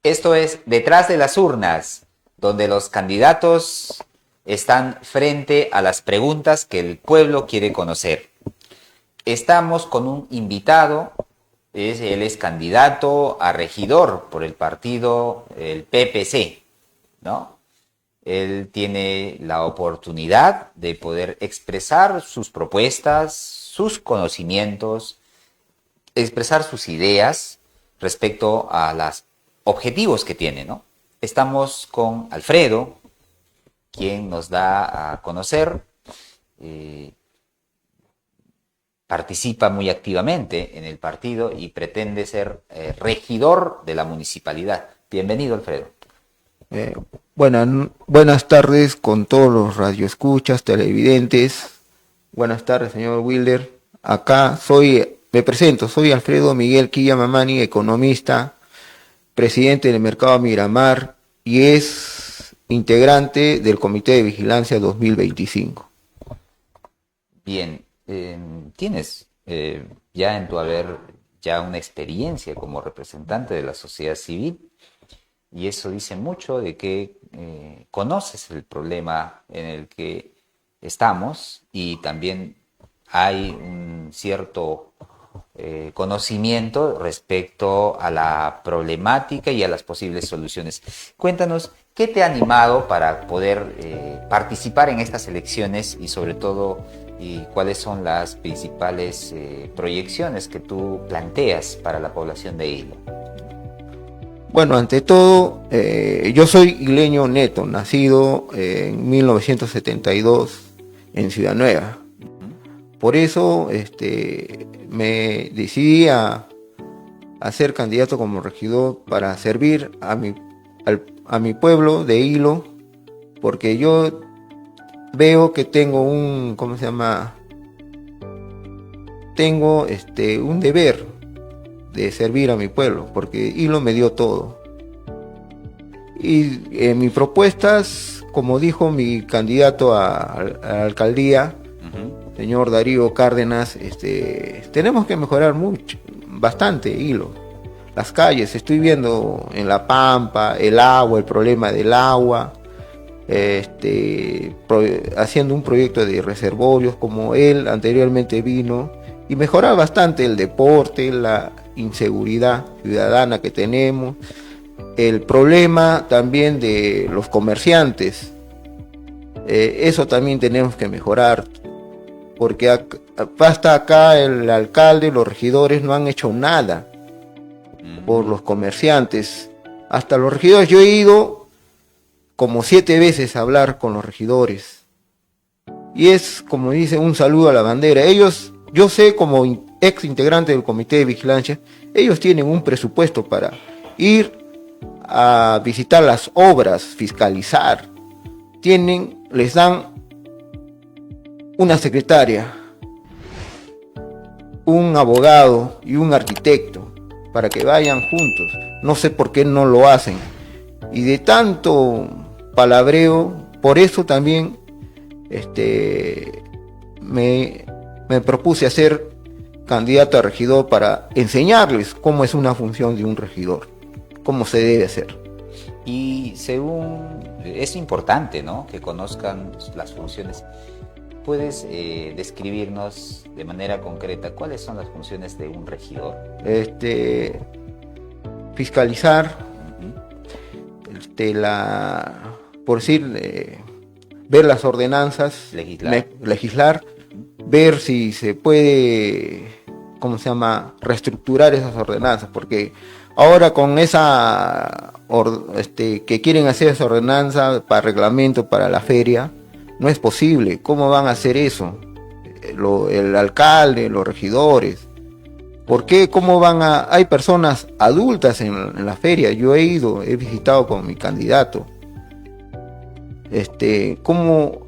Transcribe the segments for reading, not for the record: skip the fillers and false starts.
Esto es Detrás de las Urnas, donde los candidatos están frente a las preguntas que el pueblo quiere conocer. Estamos con un invitado, él es candidato a regidor por el partido, el PPC, ¿no? Él tiene la oportunidad de poder expresar sus propuestas, sus conocimientos, expresar sus ideas respecto a los objetivos que tiene, ¿no? Estamos con Alfredo, quien nos da a conocer, participa muy activamente en el partido y pretende ser regidor de la municipalidad. Bienvenido, Alfredo. Buenas tardes con todos los radioescuchas, televidentes. Buenas tardes, señor Wilder. Me presento, soy Alfredo Miguel Quilla Mamani, economista, presidente del Mercado Miramar y es integrante del Comité de Vigilancia 2025. Bien, tienes ya en tu haber ya una experiencia como representante de la sociedad civil y eso dice mucho de que conoces el problema en el que estamos y también hay un cierto conocimiento respecto a la problemática y a las posibles soluciones. Cuéntanos, ¿qué te ha animado para poder participar en estas elecciones y sobre todo cuáles son las principales proyecciones que tú planteas para la población de Hilo? Bueno, ante todo, yo soy hileño neto, nacido en 1972 en Ciudad Nueva. Por eso me decidí a ser candidato como regidor para servir a mi pueblo de Hilo, porque yo veo que tengo tengo un deber de servir a mi pueblo, porque Hilo me dio todo. Y mis propuestas, como dijo mi candidato a la alcaldía, señor Darío Cárdenas, tenemos que mejorar bastante Hilo. Las calles, estoy viendo en La Pampa, el agua, el problema del agua, haciendo un proyecto de reservorios como él anteriormente vino, y mejorar bastante el deporte, la inseguridad ciudadana que tenemos, el problema también de los comerciantes, eso también tenemos que mejorar. Porque hasta acá el alcalde, los regidores no han hecho nada por los comerciantes. Hasta los regidores, yo he ido como 7 veces a hablar con los regidores. Y es, como dice, un saludo a la bandera. Ellos, yo sé como ex integrante del Comité de Vigilancia, ellos tienen un presupuesto para ir a visitar las obras, fiscalizar. Les dan una secretaria, un abogado y un arquitecto para que vayan juntos. No sé por qué no lo hacen. Y de tanto palabreo, por eso también me propuse a ser candidato a regidor para enseñarles cómo es una función de un regidor, cómo se debe hacer. Y es importante, ¿no?, que conozcan las funciones. ¿Puedes describirnos de manera concreta cuáles son las funciones de un regidor? Fiscalizar, por decir, ver las ordenanzas, legislar, ver si se puede, reestructurar esas ordenanzas, porque ahora con que quieren hacer esa ordenanza para reglamento para la feria, no es posible. ¿Cómo van a hacer eso? El alcalde, los regidores. ¿Por qué? Hay personas adultas en la feria. Yo he visitado con mi candidato. ¿Cómo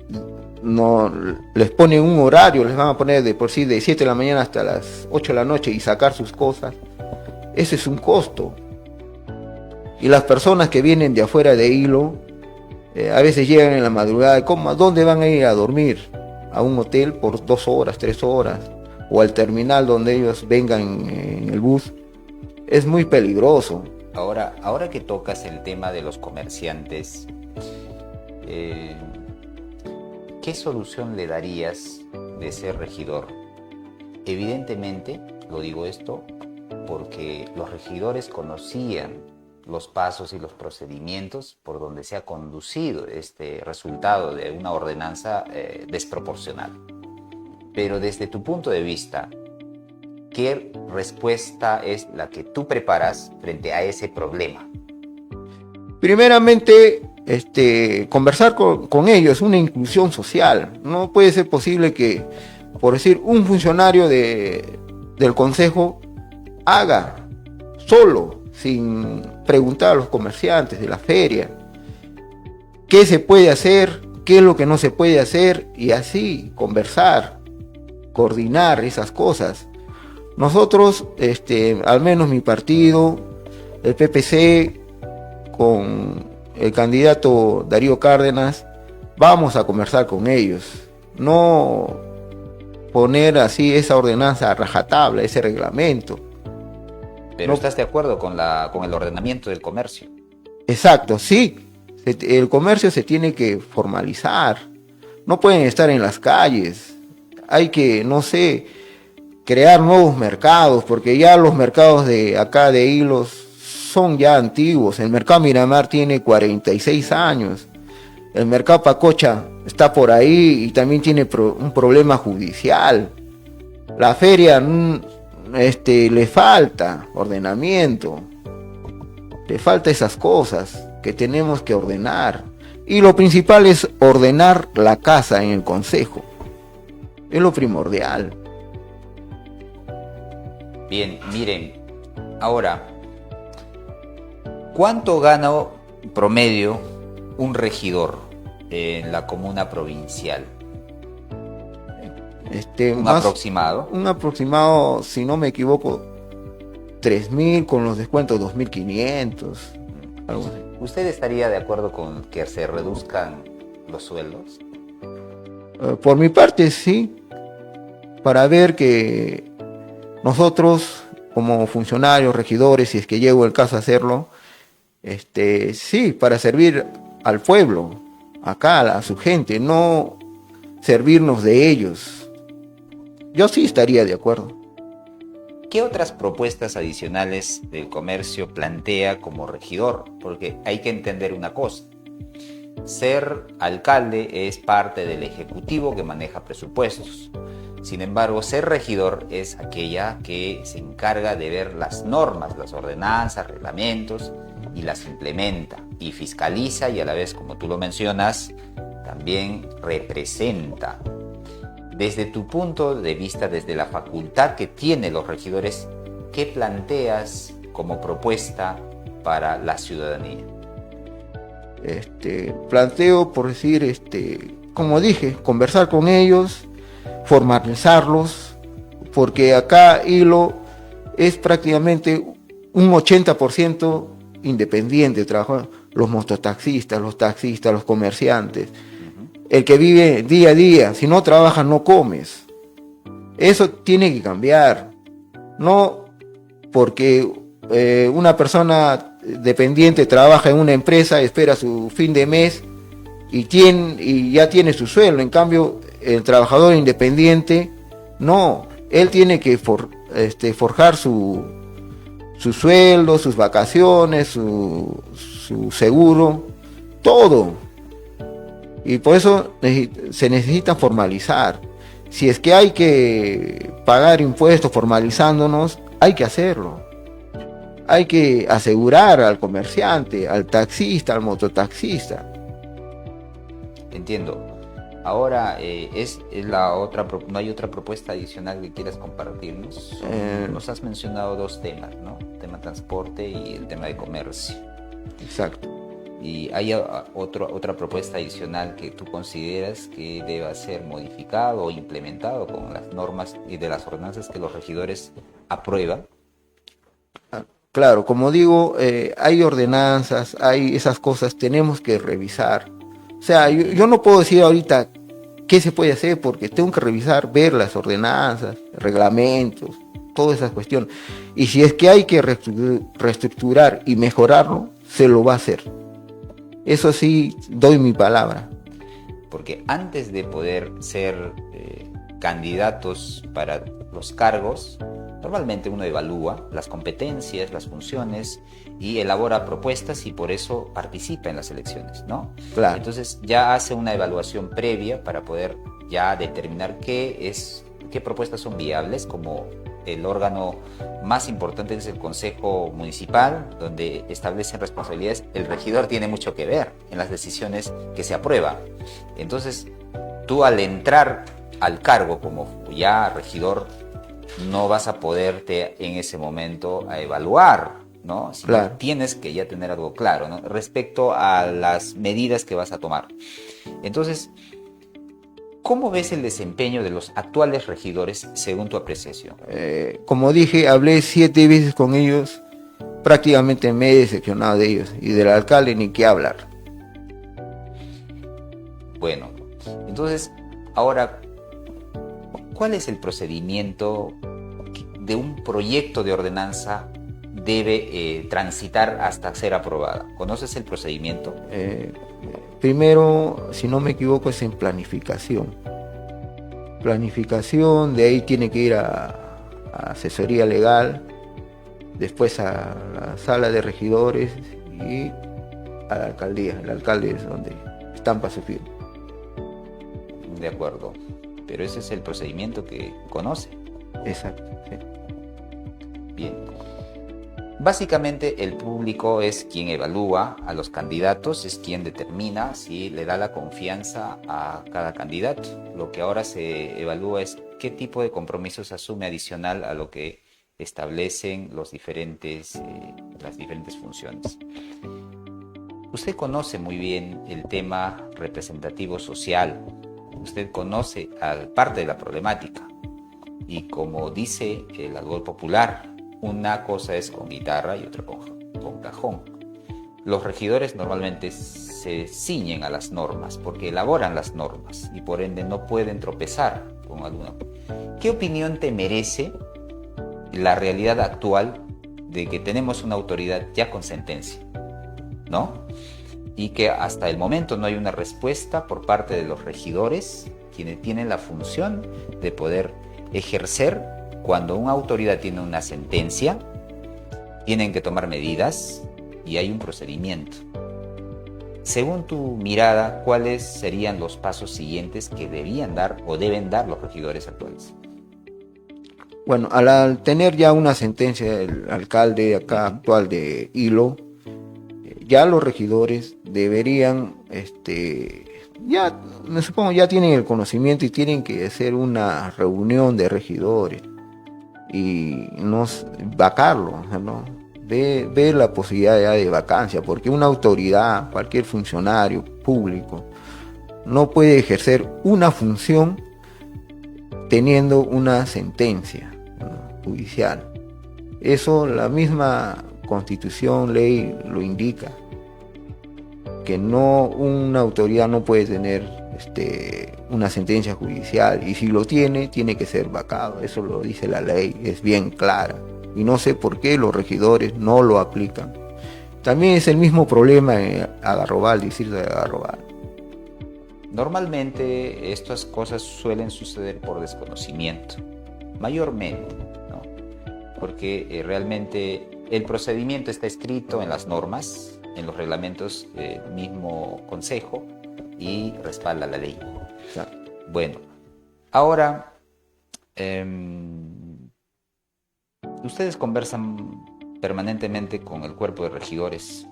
no les ponen un horario? Les van a poner de por sí de 7 de la mañana hasta las 8 de la noche y sacar sus cosas. Ese es un costo. Y las personas que vienen de afuera de Hilo, a veces llegan en la madrugada. ¿A dónde van a ir a dormir? ¿A un hotel por 2 horas, 3 horas? ¿O al terminal donde ellos vengan en el bus? Es muy peligroso. Ahora que tocas el tema de los comerciantes, eh, ¿qué solución le darías de ser regidor? Evidentemente, lo digo esto porque los regidores conocían los pasos y los procedimientos por donde se ha conducido este resultado de una ordenanza desproporcional. Pero desde tu punto de vista, ¿qué respuesta es la que tú preparas frente a ese problema? Primeramente, conversar con ellos, una inclusión social. No puede ser posible que, por decir, un funcionario del consejo haga solo, sin preguntar a los comerciantes de la feria, qué se puede hacer, qué es lo que no se puede hacer, y así conversar, coordinar esas cosas. Nosotros, al menos mi partido, el PPC, con el candidato Darío Cárdenas, vamos a conversar con ellos, no poner así esa ordenanza a rajatabla, ese reglamento. Pero No. ¿estás de acuerdo con el ordenamiento del comercio? Exacto, sí, el comercio se tiene que formalizar, no pueden estar en las calles, hay que, no sé, crear nuevos mercados, porque ya los mercados de acá de Hilos son ya antiguos. El mercado Miramar tiene 46 años, el mercado Pacocha está por ahí y también tiene un problema judicial. La feria le falta ordenamiento, le falta esas cosas que tenemos que ordenar. Y lo principal es ordenar la casa en el consejo, es lo primordial. Bien, miren, ahora, ¿cuánto gana promedio un regidor en la comuna provincial? Un aproximado. Un aproximado, si no me equivoco, 3.000 con los descuentos 2.500, algo así. ¿Usted estaría de acuerdo con que se reduzcan los sueldos? Por mi parte, sí, para ver que nosotros, como funcionarios, regidores, si es que llego el caso a hacerlo, sí, para servir al pueblo, acá, a su gente, no servirnos de ellos. Yo sí estaría de acuerdo. ¿Qué otras propuestas adicionales del comercio plantea como regidor? Porque hay que entender una cosa. Ser alcalde es parte del ejecutivo que maneja presupuestos. Sin embargo, ser regidor es aquella que se encarga de ver las normas, las ordenanzas, reglamentos y las implementa y fiscaliza y a la vez, como tú lo mencionas, también representa. Desde tu punto de vista, desde la facultad que tienen los regidores, ¿qué planteas como propuesta para la ciudadanía? Planteo, por decir, como dije, conversar con ellos, formalizarlos, porque acá Hilo es prácticamente un 80% independiente, trabajan los mototaxistas, los taxistas, los comerciantes. El que vive día a día, si no trabajas no comes. Eso tiene que cambiar. No porque una persona dependiente trabaja en una empresa, espera su fin de mes y ya tiene su sueldo. En cambio, el trabajador independiente, no. Él tiene que forjar su sueldo, sus vacaciones, su seguro, todo. Y por eso se necesita formalizar. Si es que hay que pagar impuestos formalizándonos, hay que hacerlo. Hay que asegurar al comerciante, al taxista, al mototaxista. Entiendo. Ahora, ¿no hay otra propuesta adicional que quieras compartirnos? Nos has mencionado dos temas, ¿no? El tema transporte y el tema de comercio. Exacto. ¿Y hay otra propuesta adicional que tú consideras que deba ser modificado o implementado con las normas y de las ordenanzas que los regidores aprueban? Claro, como digo, hay ordenanzas, hay esas cosas, tenemos que revisar. O sea, yo no puedo decir ahorita qué se puede hacer porque tengo que revisar, ver las ordenanzas, reglamentos, todas esas cuestiones. Y si es que hay que reestructurar y mejorarlo, se lo va a hacer. Eso sí, doy mi palabra. Porque antes de poder ser candidatos para los cargos, normalmente uno evalúa las competencias, las funciones y elabora propuestas y por eso participa en las elecciones, ¿no? Claro. Entonces ya hace una evaluación previa para poder ya determinar qué propuestas son viables, como el órgano más importante es el Consejo Municipal, donde establecen responsabilidades. El regidor tiene mucho que ver en las decisiones que se aprueban. Entonces, tú al entrar al cargo como ya regidor, no vas a poderte en ese momento a evaluar, ¿no? Sino claro. Tienes que ya tener algo claro, ¿no? Respecto a las medidas que vas a tomar. Entonces, ¿cómo ves el desempeño de los actuales regidores según tu apreciación? Como dije, hablé 7 veces con ellos, prácticamente me he decepcionado de ellos, y del alcalde ni qué hablar. Bueno, entonces, ahora, ¿cuál es el procedimiento de un proyecto de ordenanza debe transitar hasta ser aprobada? ¿Conoces el procedimiento? Primero, si no me equivoco, es en planificación. Planificación, de ahí tiene que ir a asesoría legal, después a la sala de regidores y a la alcaldía. El alcalde es donde estampa su firma. De acuerdo, pero ese es el procedimiento que conoce. Exacto, sí. Bien. Básicamente el público es quien evalúa a los candidatos, es quien determina si le da la confianza a cada candidato. Lo que ahora se evalúa es qué tipo de compromisos asume adicional a lo que establecen las diferentes funciones. Usted conoce muy bien el tema representativo social, usted conoce parte de la problemática y como dice el algo popular, una cosa es con guitarra y otra con cajón. Los regidores normalmente se ciñen a las normas porque elaboran las normas y por ende no pueden tropezar con alguna. ¿Qué opinión te merece la realidad actual de que tenemos una autoridad ya con sentencia, ¿no? Y que hasta el momento no hay una respuesta por parte de los regidores, quienes tienen la función de poder ejercer? Cuando una autoridad tiene una sentencia, tienen que tomar medidas y hay un procedimiento. Según tu mirada, ¿cuáles serían los pasos siguientes que debían dar o deben dar los regidores actuales? Bueno, al tener ya una sentencia del alcalde acá actual de Hilo, ya los regidores deberían, ya me supongo ya tienen el conocimiento y tienen que hacer una reunión de regidores y no vacarlo, ¿no? Ver la posibilidad ya de vacancia, porque una autoridad, cualquier funcionario público, no puede ejercer una función teniendo una sentencia, ¿no?, judicial. Eso la misma Constitución, ley lo indica, que una autoridad no puede tener una sentencia judicial, y si lo tiene que ser vacado. Eso lo dice la ley, es bien clara, y no sé por qué los regidores no lo aplican. También es el mismo problema en Algarrobal, distrito de Algarrobal. Normalmente estas cosas suelen suceder por desconocimiento, mayormente, ¿no? Porque realmente el procedimiento está escrito en las normas, en los reglamentos del mismo consejo y respalda la ley. Exacto. Bueno, ahora ustedes conversan permanentemente con el cuerpo de regidores.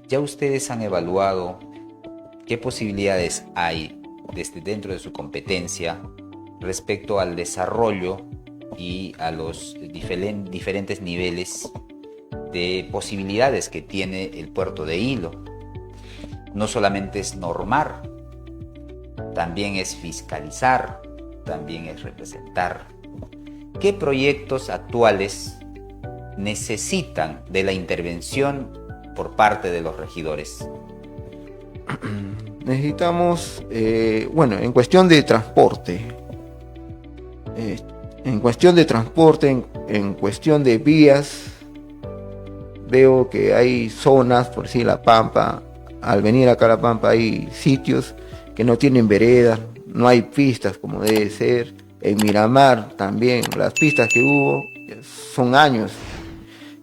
¿Ya ustedes han evaluado qué posibilidades hay desde dentro de su competencia respecto al desarrollo y a los diferentes niveles de posibilidades que tiene el puerto de Hilo? No solamente es normar, también es fiscalizar, también es representar. ¿Qué proyectos actuales necesitan de la intervención por parte de los regidores? Necesitamos, en cuestión de transporte, En cuestión de transporte, en cuestión de vías, veo que hay zonas, por decir La Pampa, al venir acá a La Pampa hay sitios que no tienen veredas, no hay pistas como debe ser. En Miramar también, las pistas que hubo son años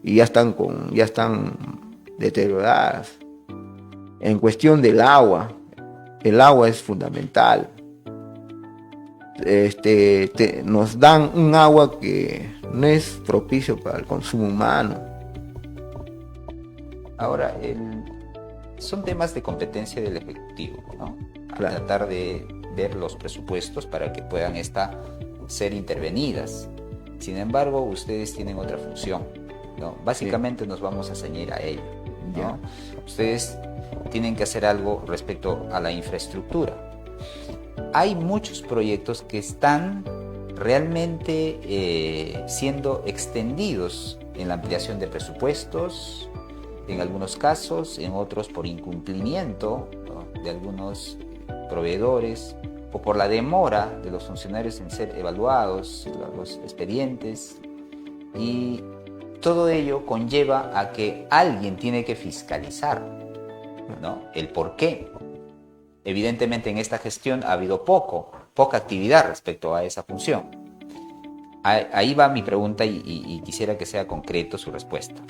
y ya están deterioradas. En cuestión del agua, el agua es fundamental. Nos dan un agua que no es propicio para el consumo humano. Ahora, son temas de competencia del Ejecutivo, ¿no? Claro. Tratar de ver los presupuestos para que puedan ser intervenidas. Sin embargo, ustedes tienen otra función, ¿no? Básicamente nos vamos a ceñir a ello, ¿no? Ya. Ustedes tienen que hacer algo respecto a la infraestructura. Hay muchos proyectos que están realmente siendo extendidos en la ampliación de presupuestos, en algunos casos, en otros por incumplimiento, ¿no?, de algunos proveedores o por la demora de los funcionarios en ser evaluados, los expedientes, y todo ello conlleva a que alguien tiene que fiscalizar, ¿no?, el por qué. Evidentemente en esta gestión ha habido poca actividad respecto a esa función. Ahí va mi pregunta y quisiera que sea concreto su respuesta.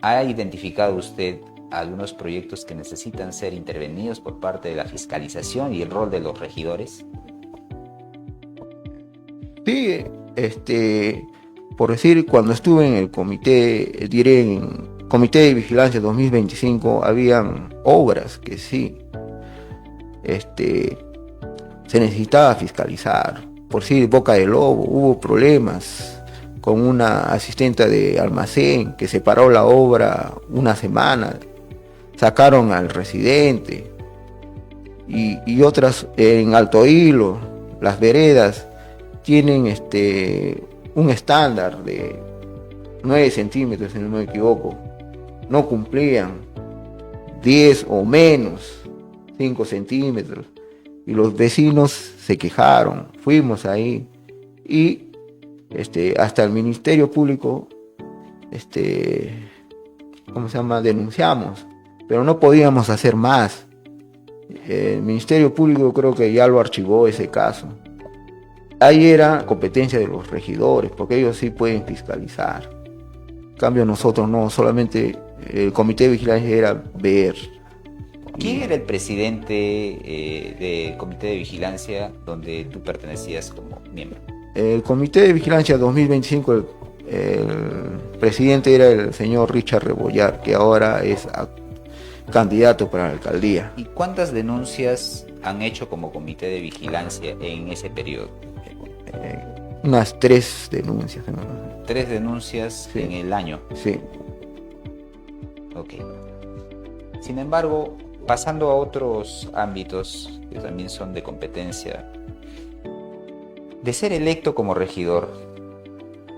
¿Ha identificado usted algunos proyectos que necesitan ser intervenidos por parte de la fiscalización y el rol de los regidores? Sí, por decir, cuando estuve en el comité, diré en Comité de Vigilancia 2025, habían obras que sí, se necesitaba fiscalizar. Por decir, Boca del Lobo, hubo problemas con una asistente de almacén que se paró la obra una semana, sacaron al residente, y otras en Alto Hilo, las veredas tienen un estándar de 9 centímetros, si no me equivoco, no cumplían 10 o menos, 5 centímetros, y los vecinos se quejaron, fuimos ahí, y hasta el Ministerio Público, denunciamos, pero no podíamos hacer más. El Ministerio Público creo que ya lo archivó ese caso. Ahí era competencia de los regidores, porque ellos sí pueden fiscalizar. En cambio nosotros no, solamente el Comité de Vigilancia era ver. ¿Quién era el presidente del Comité de Vigilancia donde tú pertenecías como miembro? El Comité de Vigilancia 2025, el presidente era el señor Richard Rebollar, que ahora es candidato para la alcaldía. ¿Y cuántas denuncias han hecho como Comité de Vigilancia en ese periodo? Unas 3 denuncias. 3 denuncias, sí, en el año. Sí. Ok. Sin embargo, pasando a otros ámbitos que también son de competencia, de ser electo como regidor,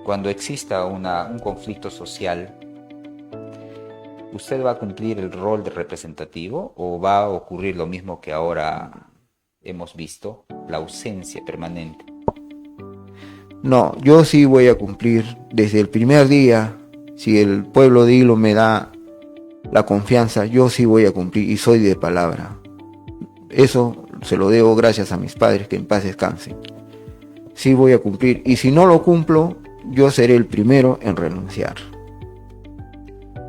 cuando exista un conflicto social, ¿usted va a cumplir el rol de representativo o va a ocurrir lo mismo que ahora hemos visto, la ausencia permanente? No, yo sí voy a cumplir desde el primer día. Si el pueblo de Hilo me da la confianza, yo sí voy a cumplir y soy de palabra. Eso se lo debo gracias a mis padres, que en paz descansen. Sí voy a cumplir, y si no lo cumplo, yo seré el primero en renunciar.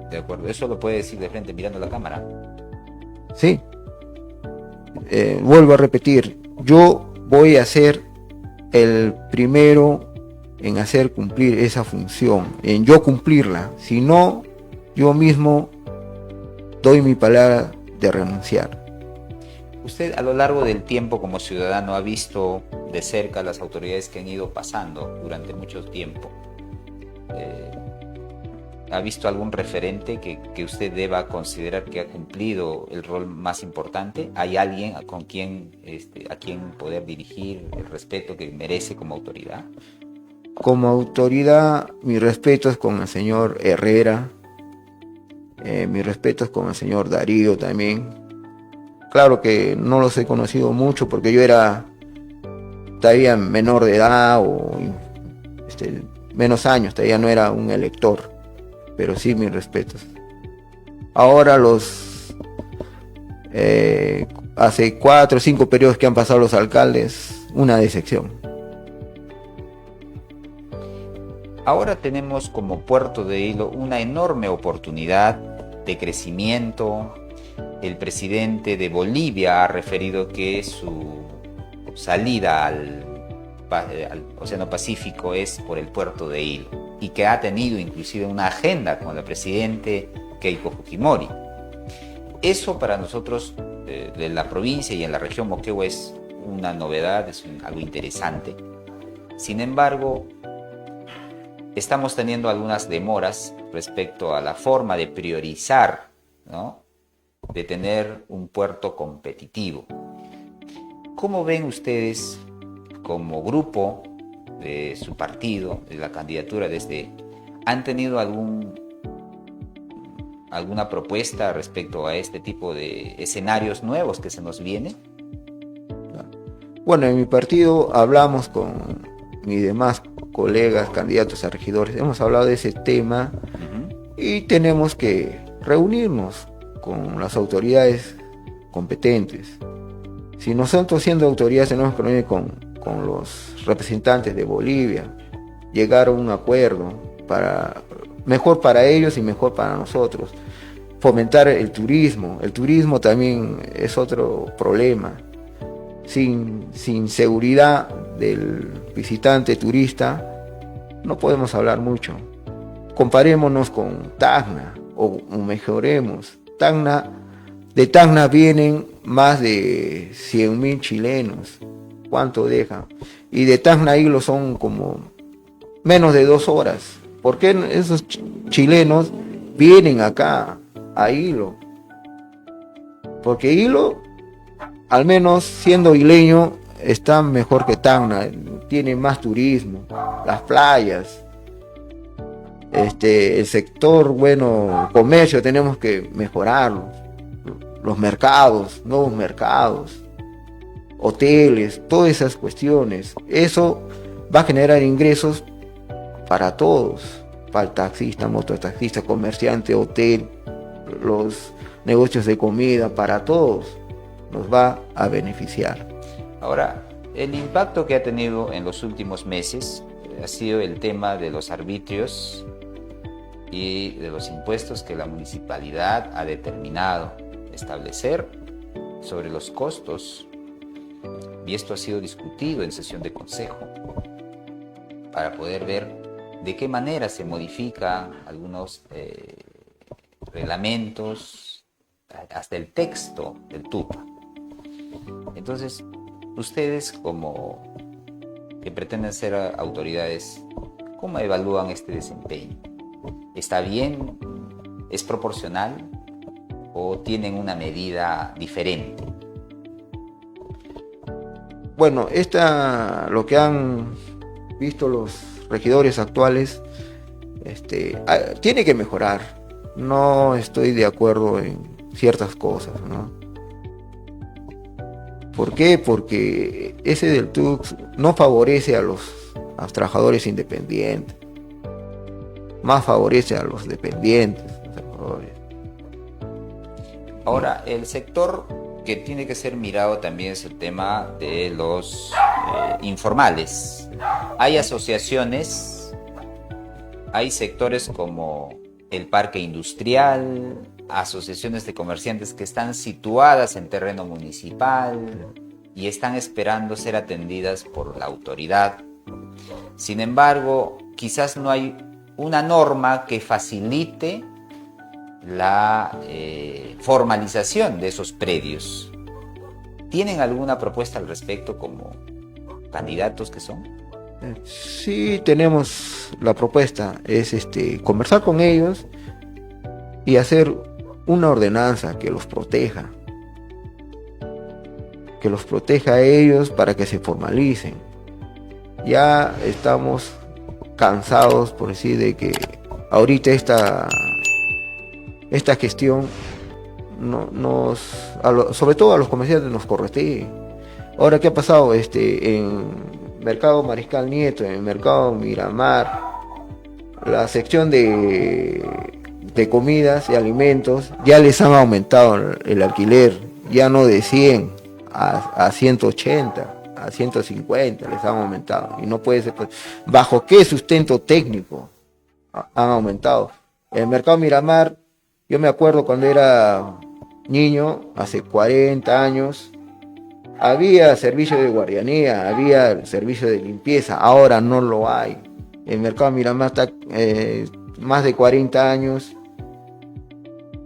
De acuerdo, eso lo puede decir de frente mirando la cámara. Sí. Vuelvo a repetir, yo voy a ser el primero en hacer cumplir esa función, en yo cumplirla. Si no, yo mismo doy mi palabra de renunciar. Usted a lo largo del tiempo como ciudadano ha visto de cerca las autoridades que han ido pasando durante mucho tiempo. ¿Ha visto algún referente que usted deba considerar que ha cumplido el rol más importante? ¿Hay alguien a quien poder dirigir el respeto que merece como autoridad? Como autoridad, mi respeto es con el señor Herrera, mi respeto es con el señor Darío también. Claro que no los he conocido mucho porque yo era todavía menor de edad o menos años, todavía no era un elector, pero sí mis respetos. Ahora hace 4 o 5 periodos que han pasado los alcaldes, una decepción. Ahora tenemos como Puerto de Hilo una enorme oportunidad de crecimiento. El presidente de Bolivia ha referido que su salida al Océano Pacífico es por el Puerto de Hilo y que ha tenido inclusive una agenda con el presidente Keiko Fujimori. Eso para nosotros de la provincia y en la región Moquegua es una novedad, es algo interesante. Sin embargo, estamos teniendo algunas demoras respecto a la forma de priorizar, ¿no?, de tener un puerto competitivo. ¿Cómo ven ustedes como grupo de su partido, de la candidatura han tenido alguna propuesta respecto a este tipo de escenarios nuevos que se nos vienen? Bueno, en mi partido hablamos con mis demás colegas, candidatos a regidores, hemos hablado de ese tema y tenemos que reunirnos con las autoridades competentes. Si nosotros siendo autoridades tenemos que reunir con los representantes de Bolivia, llegar a un acuerdo mejor para ellos y mejor para nosotros. Fomentar el turismo también es otro problema. Sin seguridad del visitante turista no podemos hablar mucho. Comparémonos con Tacna o mejoremos. De Tacna vienen más de 100.000 chilenos. ¿Cuánto deja? Y de Tacna a Hilo son como menos de 2 horas. ¿Por qué esos chilenos vienen acá a Hilo? Porque Hilo, al menos siendo hileño, está mejor que Tacna, tiene más turismo, las playas, el sector, bueno, comercio tenemos que mejorarlo, los mercados, nuevos mercados, hoteles, todas esas cuestiones. Eso va a generar ingresos para todos, para el taxista, mototaxista, comerciante, hotel, los negocios de comida, para todos nos va a beneficiar. Ahora, el impacto que ha tenido en los últimos meses ha sido el tema de los arbitrios y de los impuestos que la municipalidad ha determinado establecer sobre los costos, y esto ha sido discutido en sesión de consejo para poder ver de qué manera se modifican algunos reglamentos, hasta el texto del TUPA. Entonces, ustedes como que pretenden ser autoridades, ¿cómo evalúan este desempeño? ¿Está bien? ¿Es proporcional? ¿O tienen una medida diferente? Bueno, lo que han visto los regidores actuales, tiene que mejorar. No estoy de acuerdo en ciertas cosas, ¿no? ¿Por qué? Porque ese del TUCS no favorece a los trabajadores independientes, más favorece a los dependientes. Ahora, el sector que tiene que ser mirado también es el tema de los informales. Hay asociaciones, hay sectores como el parque industrial, asociaciones de comerciantes que están situadas en terreno municipal y están esperando ser atendidas por la autoridad. Sin embargo, quizás no hay una norma que facilite la formalización de esos predios. ¿Tienen alguna propuesta al respecto como candidatos que son? Sí, tenemos la propuesta, es conversar con ellos y hacer una ordenanza que los proteja a ellos para que se formalicen. Ya estamos cansados, por decir, de que ahorita esta gestión sobre todo a los comerciantes nos corretee. Ahora, ¿qué ha pasado? Mercado Mariscal Nieto, en el Mercado Miramar, la sección de comidas y alimentos, ya les han aumentado el alquiler, ya no de 100 a 180, a 150 les han aumentado. Y no puede ser, pues, ¿bajo qué sustento técnico han aumentado? El Mercado Miramar, yo me acuerdo cuando era niño, hace 40 años, había servicio de guardianía, había servicio de limpieza, ahora no lo hay. El Mercado Miramar está más de 40 años.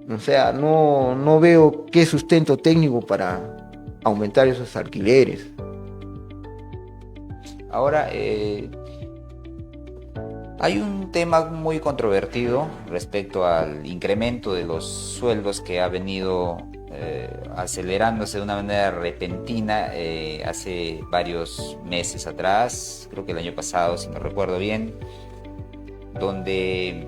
O sea, no veo qué sustento técnico para aumentar esos alquileres. Ahora, hay un tema muy controvertido respecto al incremento de los sueldos que ha venido acelerándose de una manera repentina hace varios meses atrás, creo que el año pasado, si no recuerdo bien, donde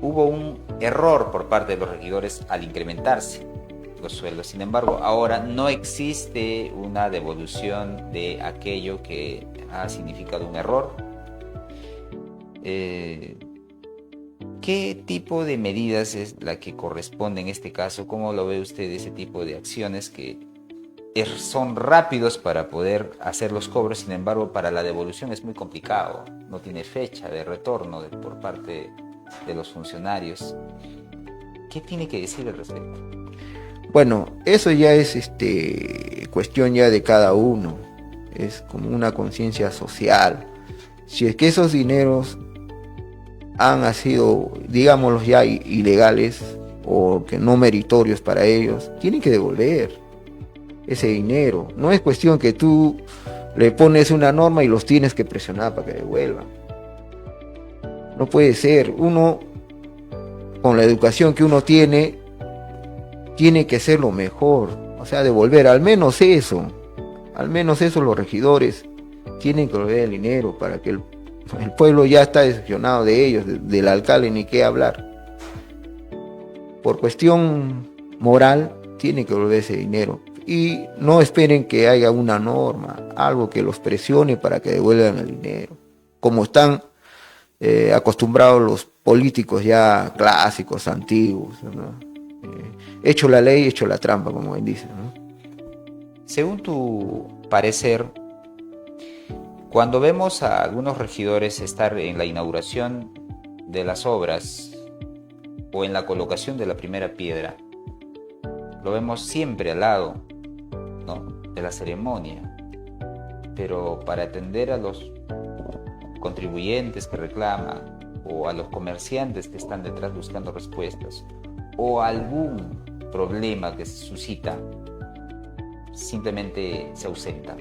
hubo un error por parte de los regidores al incrementarse los sueldos. Sin embargo, ahora no existe una devolución de aquello que ha significado un error. ¿Qué tipo de medidas es la que corresponde en este caso? ¿Cómo lo ve usted ese tipo de acciones que son rápidos para poder hacer los cobros? Sin embargo, para la devolución es muy complicado, no tiene fecha de retorno por parte de los funcionarios. ¿Qué tiene que decir al respecto? Bueno, eso ya es cuestión ya de cada uno, es como una conciencia social. Si es que esos dineros han sido, digámoslo ya, ilegales o que no meritorios para ellos, tienen que devolver ese dinero. No es cuestión que tú le pones una norma y los tienes que presionar para que devuelvan. No puede ser. Uno, con la educación que uno tiene que ser lo mejor, o sea, devolver al menos eso los regidores tienen que devolver el dinero para que el pueblo ya está decepcionado de ellos, del alcalde ni qué hablar. Por cuestión moral, tiene que devolver ese dinero y no esperen que haya una norma, algo que los presione para que devuelvan el dinero, como están acostumbrados los políticos ya clásicos, antiguos, ¿no? Hecho la ley, hecho la trampa, como él dice, ¿no? Según tu parecer, cuando vemos a algunos regidores estar en la inauguración de las obras o en la colocación de la primera piedra, lo vemos siempre al lado, ¿no?, de la ceremonia, pero para atender a los contribuyentes que reclaman o a los comerciantes que están detrás buscando respuestas o algún problema que se suscita, simplemente se ausentan.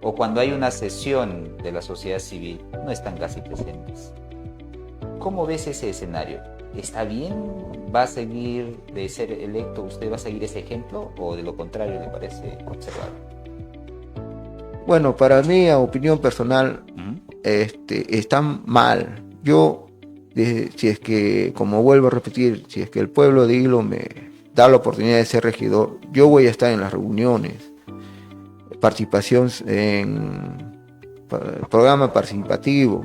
O cuando hay una sesión de la sociedad civil, no están casi presentes. ¿Cómo ves ese escenario? ¿Está bien? ¿Va a seguir de ser electo? ¿Usted va a seguir ese ejemplo? ¿O de lo contrario le parece observable? Bueno, para mí, a opinión personal, están mal. Yo, si es que, como vuelvo a repetir, si es que el pueblo de Hilo me da la oportunidad de ser regidor, yo voy a estar en las reuniones, participación en programa participativo,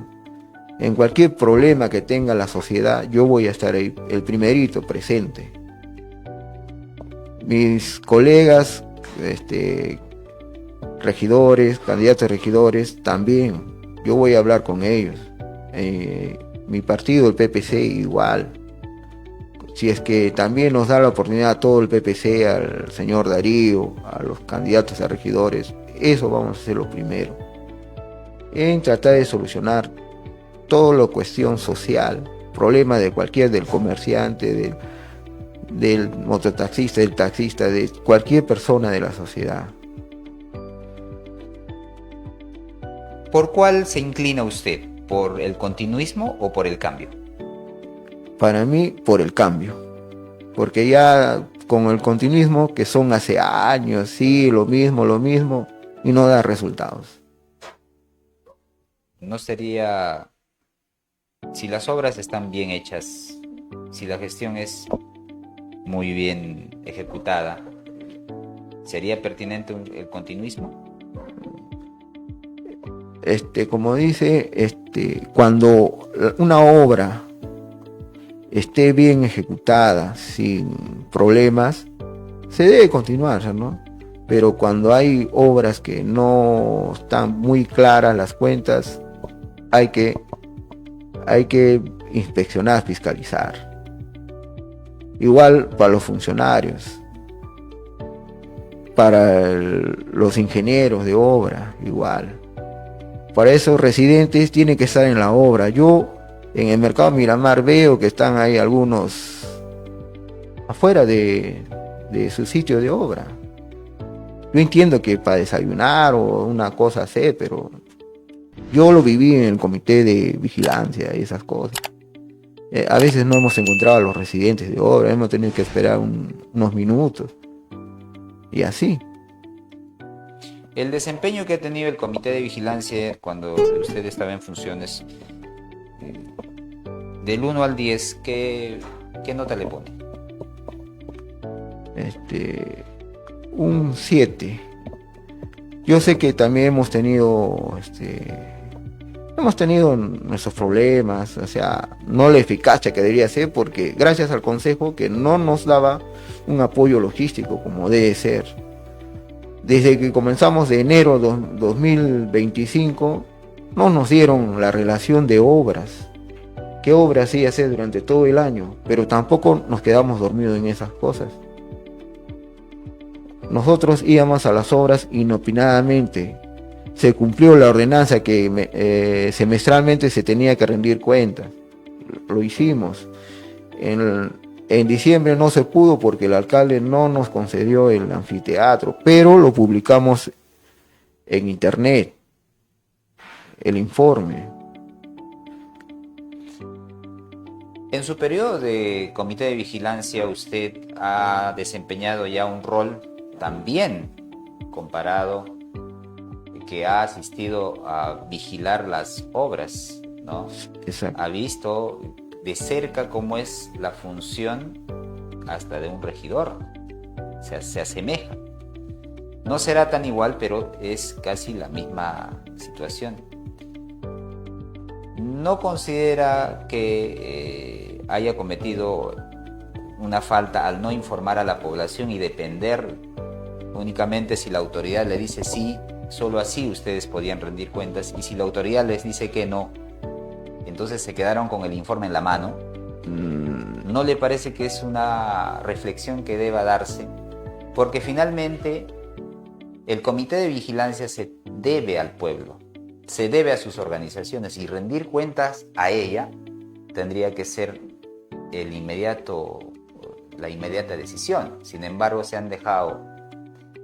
en cualquier problema que tenga la sociedad, yo voy a estar ahí, el primerito presente. Mis colegas, regidores, candidatos a regidores, también, yo voy a hablar con ellos. Mi partido, el PPC, igual. Si es que también nos da la oportunidad a todo el PPC, al señor Darío, a los candidatos a regidores, eso vamos a hacer lo primero. En tratar de solucionar toda la cuestión social, problema de cualquier, del comerciante, del mototaxista, del taxista, de cualquier persona de la sociedad. ¿Por cuál se inclina usted? ¿Por el continuismo o por el cambio? Para mí, por el cambio. Porque ya con el continuismo, que son hace años, sí, lo mismo, y no da resultados. ¿No sería, si las obras están bien hechas, si la gestión es muy bien ejecutada, sería pertinente el continuismo? como dice, cuando una obra esté bien ejecutada, sin problemas, se debe continuar, ¿no? Pero cuando hay obras que no están muy claras las cuentas, hay que inspeccionar, fiscalizar. Igual para los funcionarios, para los ingenieros de obra, igual. Para esos residentes tienen que estar en la obra. Yo en el mercado Miramar veo que están ahí algunos afuera de su sitio de obra. Yo entiendo que para desayunar o una cosa así, pero yo lo viví en el comité de vigilancia y esas cosas. A veces no hemos encontrado a los residentes de obra, hemos tenido que esperar unos minutos. Y así. El desempeño que ha tenido el comité de vigilancia cuando usted estaba en funciones, del 1 al 10, ¿qué nota le pone? Un 7. Yo sé que también hemos tenido nuestros problemas, o sea, no la eficacia que debería ser, porque gracias al consejo que no nos daba un apoyo logístico como debe ser. Desde que comenzamos de enero 2025, no nos dieron la relación de obras. ¿Qué obras sí hacer durante todo el año? Pero tampoco nos quedamos dormidos en esas cosas. Nosotros íbamos a las obras inopinadamente. Se cumplió la ordenanza que semestralmente se tenía que rendir cuentas. Lo hicimos. En diciembre no se pudo porque el alcalde no nos concedió el anfiteatro, pero lo publicamos en internet, el informe. En su periodo de comité de vigilancia, usted ha desempeñado ya un rol también comparado, que ha asistido a vigilar las obras, ¿no? Exacto. Ha visto de cerca cómo es la función hasta de un regidor. O sea, se asemeja. No será tan igual, pero es casi la misma situación. ¿No considera que haya cometido una falta al no informar a la población y depender únicamente si la autoridad le dice sí, solo así ustedes podían rendir cuentas, y si la autoridad les dice que no, entonces se quedaron con el informe en la mano? ¿No le parece que es una reflexión que deba darse? Porque finalmente el comité de vigilancia se debe al pueblo, se debe a sus organizaciones, y rendir cuentas a ella tendría que ser la inmediata decisión. Sin embargo,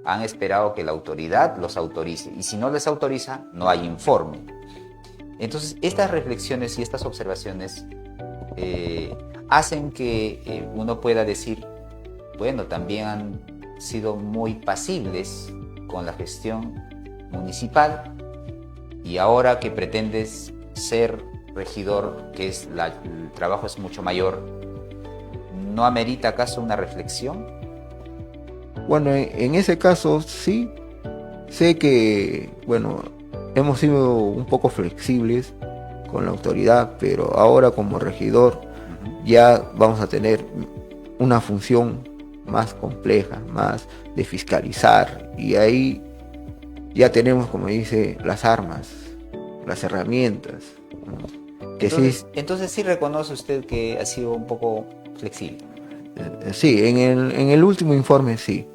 han esperado que la autoridad los autorice, y si no les autoriza, no hay informe. Entonces, estas reflexiones y estas observaciones hacen que uno pueda decir, bueno, también han sido muy pasibles con la gestión municipal, y ahora que pretendes ser regidor, que el trabajo es mucho mayor, ¿no amerita acaso una reflexión? Bueno, en ese caso sí, sé que, bueno, hemos sido un poco flexibles con la autoridad, pero ahora como regidor ya vamos a tener una función más compleja, más de fiscalizar, y ahí ya tenemos, como dice, las armas, las herramientas. Entonces sí reconoce usted que ha sido un poco flexible. Sí, en el último informe sí.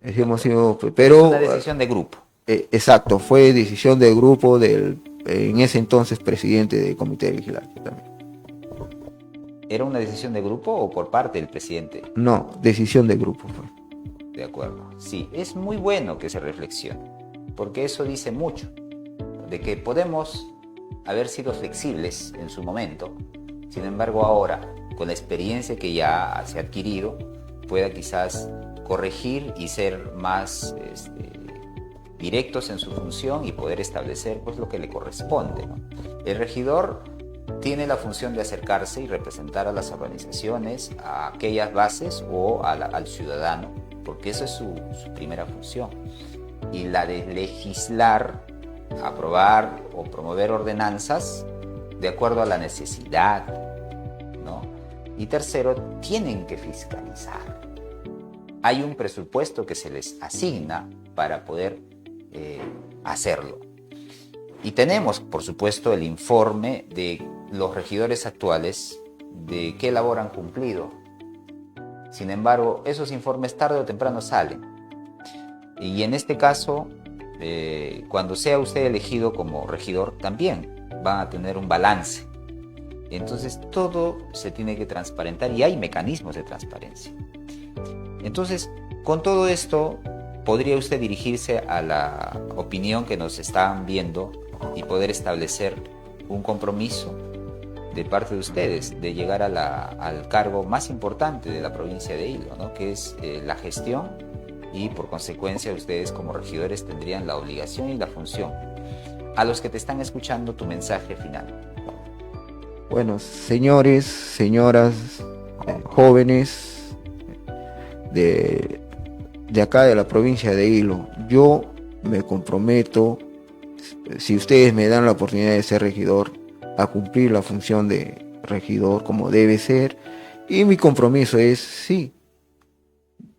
Hemos sido, pero es una decisión de grupo. Exacto, fue decisión de grupo del en ese entonces presidente del comité de vigilancia también. ¿Era una decisión de grupo o por parte del presidente? No, decisión de grupo fue. De acuerdo. Sí, es muy bueno que se reflexione, porque eso dice mucho, de que podemos haber sido flexibles en su momento, sin embargo ahora, con la experiencia que ya se ha adquirido, pueda quizás corregir y ser más directos en su función y poder establecer pues lo que le corresponde, ¿no? El regidor tiene la función de acercarse y representar a las organizaciones, a aquellas bases o al ciudadano, porque esa es su primera función. Y la de legislar aprobar o promover ordenanzas de acuerdo a la necesidad, ¿no? Y tercero, tienen que fiscalizar. Hay un presupuesto que se les asigna para poder hacerlo. Y tenemos, por supuesto, el informe de los regidores actuales de qué labor han cumplido. Sin embargo, esos informes tarde o temprano salen. Y en este caso, cuando sea usted elegido como regidor, también van a tener un balance. Entonces, todo se tiene que transparentar y hay mecanismos de transparencia. Entonces, con todo esto, podría usted dirigirse a la opinión que nos están viendo y poder establecer un compromiso de parte de ustedes de llegar al cargo más importante de la provincia de Hilo, ¿no? Que es la gestión, y por consecuencia ustedes como regidores tendrían la obligación y la función. A los que te están escuchando, tu mensaje final. Bueno, señores, señoras, jóvenes de acá de la provincia de Hilo, yo me comprometo, si ustedes me dan la oportunidad de ser regidor, a cumplir la función de regidor como debe ser, y mi compromiso es, sí,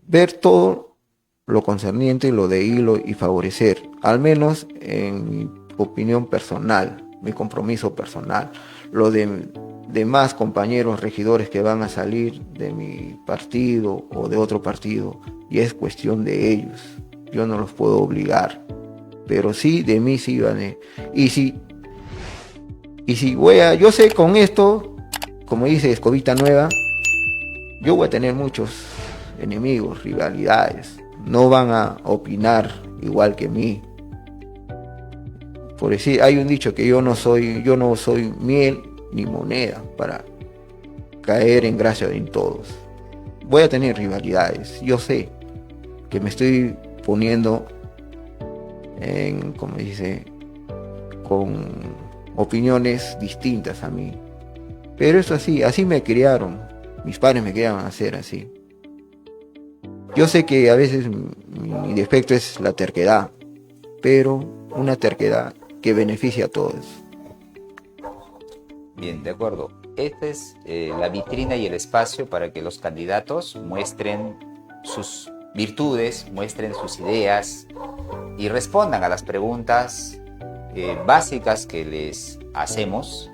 ver todo lo concerniente, lo de Hilo, y favorecer, al menos en mi opinión personal, mi compromiso personal, lo de demás compañeros regidores que van a salir de mi partido o de otro partido, y es cuestión de ellos, yo no los puedo obligar, pero sí de mí sí van a, y si yo sé con esto, como dice Escobita Nueva, yo voy a tener muchos enemigos, rivalidades, no van a opinar igual que mí. Por decir, hay un dicho que yo no soy miel ni moneda para caer en gracia de todos. Voy a tener rivalidades, yo sé que me estoy poniendo en, como dice, con opiniones distintas a mí, pero eso así me criaron, mis padres me criaron a ser así. Yo sé que a veces mi defecto es la terquedad, pero una terquedad que beneficia a todos. Bien, de acuerdo. Esta es la vitrina y el espacio para que los candidatos muestren sus virtudes, muestren sus ideas y respondan a las preguntas básicas que les hacemos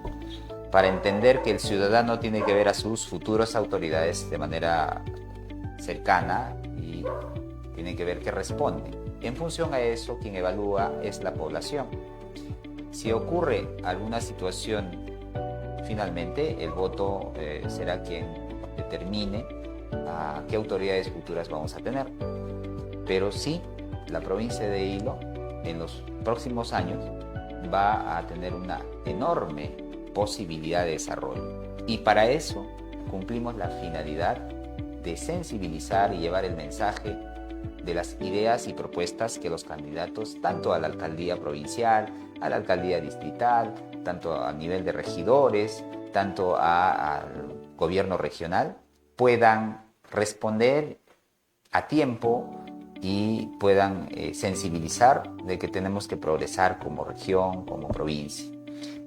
para entender que el ciudadano tiene que ver a sus futuras autoridades de manera cercana y tiene que ver qué responden. En función a eso, quien evalúa es la población. Si ocurre alguna situación, finalmente el voto será quien determine a qué autoridades futuras vamos a tener. Pero sí, la provincia de Hilo en los próximos años va a tener una enorme posibilidad de desarrollo. Y para eso cumplimos la finalidad de sensibilizar y llevar el mensaje de las ideas y propuestas que los candidatos, tanto a la alcaldía provincial, a la alcaldía distrital, tanto a nivel de regidores, tanto al gobierno regional, puedan responder a tiempo y puedan sensibilizar de que tenemos que progresar como región, como provincia.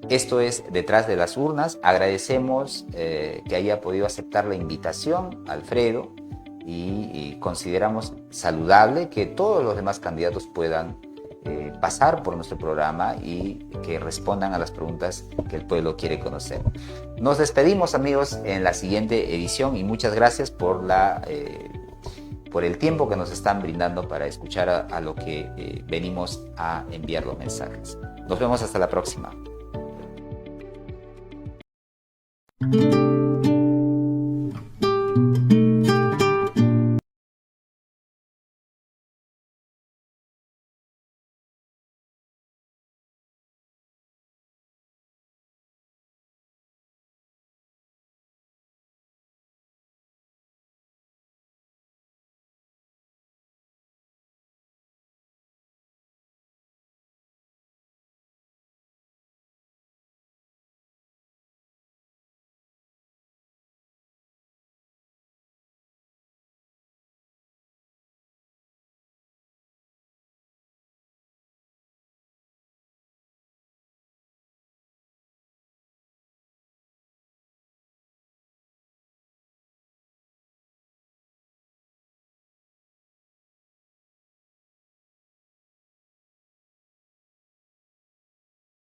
Esto es Detrás de las Urnas. Agradecemos que haya podido aceptar la invitación, Alfredo, y consideramos saludable que todos los demás candidatos puedan pasar por nuestro programa y que respondan a las preguntas que el pueblo quiere conocer. Nos despedimos, amigos, en la siguiente edición y muchas gracias por el tiempo que nos están brindando para escuchar a lo que venimos a enviar los mensajes. Nos vemos hasta la próxima.